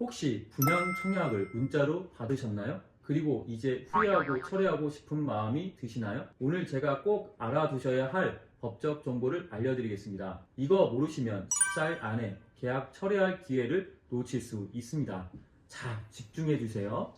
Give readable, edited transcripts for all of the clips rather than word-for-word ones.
혹시 분양 청약을 문자로 받으셨나요? 그리고 이제 후회하고 철회하고 싶은 마음이 드시나요? 오늘 제가 꼭 알아두셔야 할 법적 정보를 알려드리겠습니다. 이거 모르시면 14일 안에 계약 철회할 기회를 놓칠 수 있습니다. 자, 집중해주세요.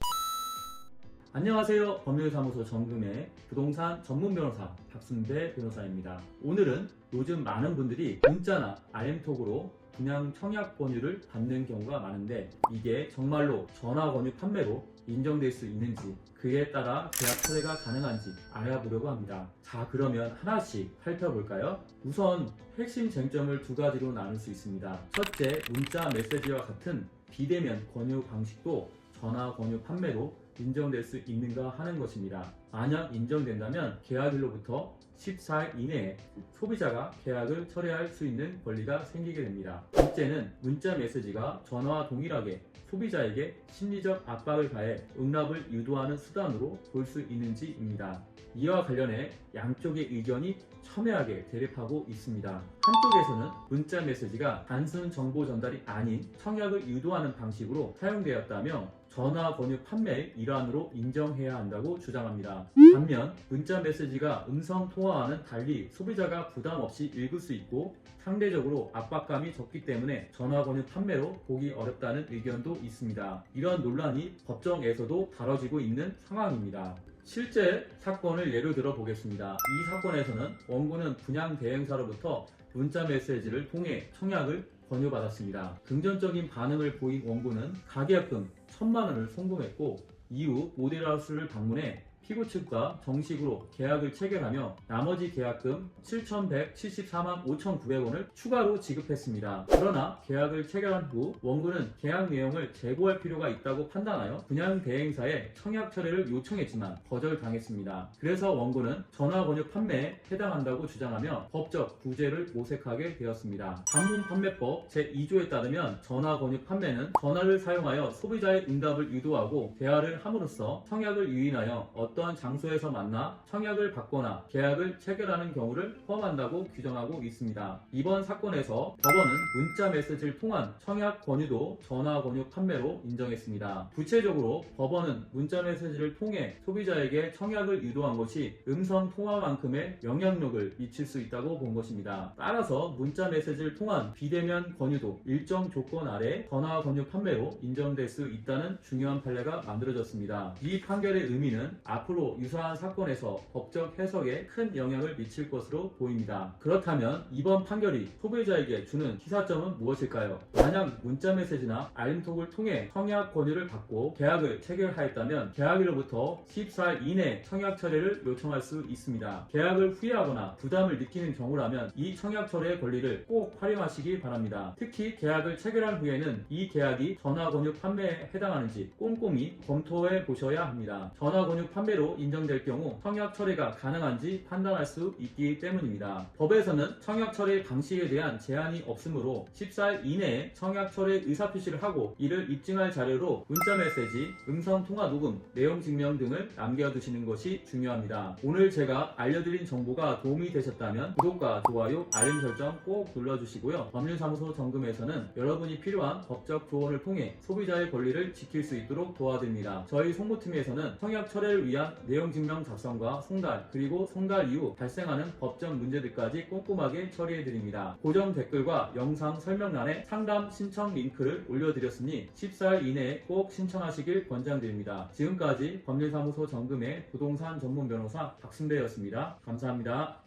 안녕하세요. 법률사무소 정금의 부동산 전문 변호사 박순배 변호사입니다. 오늘은 요즘 많은 분들이 문자나 RM톡으로 분양 청약 권유를 받는 경우가 많은데 이게 정말로 전화 권유 판매로 인정될 수 있는지 그에 따라 계약 철회가 가능한지 알아보려고 합니다. 자, 그러면 하나씩 살펴볼까요? 우선 핵심 쟁점을 두 가지로 나눌 수 있습니다. 첫째, 문자 메시지와 같은 비대면 권유 방식도 전화 권유 판매로 인정될 수 있는가 하는 것입니다. 만약 인정된다면 계약일로부터 14일 이내에 소비자가 계약을 철회할 수 있는 권리가 생기게 됩니다. 둘째는 문자 메시지가 전화와 동일하게 소비자에게 심리적 압박을 가해 응답을 유도하는 수단으로 볼 수 있는지입니다. 이와 관련해 양쪽의 의견이 첨예하게 대립하고 있습니다. 한쪽에서는 문자 메시지가 단순 정보 전달이 아닌 청약을 유도하는 방식으로 사용되었다며 전화 권유 판매의 일환으로 인정해야 한다고 주장합니다. 반면 문자 메시지가 음성 통화와는 달리 소비자가 부담 없이 읽을 수 있고 상대적으로 압박감이 적기 때문에 전화 권유 판매로 보기 어렵다는 의견도 있습니다. 이런 논란이 법정에서도 다뤄지고 있는 상황입니다. 실제 사건을 예로 들어 보겠습니다. 이 사건에서는 원고는 분양 대행사로부터 문자 메시지를 통해 청약을 권유받았습니다. 긍정적인 반응을 보인 원고는 가계약금 1,000만 원을 송금했고 이후 모델하우스를 방문해 피고 측과 정식으로 계약을 체결하며 나머지 계약금 7,174만 5,900원을 추가로 지급했습니다. 그러나 계약을 체결한 후 원고는 계약 내용을 재고할 필요가 있다고 판단하여 분양 대행사에 청약 철회를 요청했지만 거절당했습니다. 그래서 원고는 전화 권유 판매에 해당한다고 주장하며 법적 구제를 모색하게 되었습니다. 반문판매법 제2조에 따르면 전화 권유 판매는 전화를 사용하여 소비자의 응답을 유도하고 대화를 함으로써 청약을 유인하여 어떠한 장소에서 만나 청약을 받거나 계약을 체결하는 경우를 포함한다고 규정하고 있습니다. 이번 사건에서 법원은 문자 메시지를 통한 청약 권유도 전화 권유 판매로 인정했습니다. 구체적으로 법원은 문자 메시지를 통해 소비자에게 청약을 유도한 것이 음성 통화만큼의 영향력을 미칠 수 있다고 본 것입니다. 따라서 문자 메시지를 통한 비대면 권유도 일정 조건 아래 전화 권유 판매로 인정될 수 있다는 중요한 판례가 만들어졌습니다. 이 판결의 의미는 앞으로 유사한 사건에서 법적 해석에 큰 영향을 미칠 것으로 보입니다. 그렇다면 이번 판결이 소비자에게 주는 시사점은 무엇일까요? 만약 문자 메시지나 알림톡을 통해 청약 권유를 받고 계약을 체결하였다면 계약일로부터 14일 이내 청약 철회를 요청할 수 있습니다. 계약을 후회하거나 부담을 느끼는 경우라면 이 청약 철회의 권리를 꼭 활용하시기 바랍니다. 특히 계약을 체결한 후에는 이 계약이 전화 권유 판매에 해당하는지 꼼꼼히 검토해 보셔야 합니다. 전화 권유 판매로 인정될 경우 청약 철회가 가능한지 판단할 수 있기 때문입니다. 법에서는 청약 철회 방식에 대한 제한이 없으므로 14일 이내에 청약 철회 의사표시를 하고 이를 입증할 자료로 문자 메시지, 음성 통화 녹음, 내용 증명 등을 남겨두시는 것이 중요합니다. 오늘 제가 알려드린 정보가 도움이 되셨다면 구독과 좋아요, 알림 설정 꼭 눌러주시고요. 법률사무소 정금에서는 여러분이 필요한 법적 조언을 통해 소비자의 권리를 지킬 수 있도록 도와드립니다. 저희 송무팀에서는 청약 철회를 위한 내용 증명 작성과 송달, 그리고 송달 이후 발생하는 법적 문제들까지 꼼꼼하게 처리해드립니다. 고정 댓글과 영상 설명란에 상담 신청 링크를 올려드렸으니 14일 이내에 꼭 신청하시길 권장드립니다. 지금까지 법률사무소 정금의 부동산 전문 변호사 박순배였습니다. 감사합니다.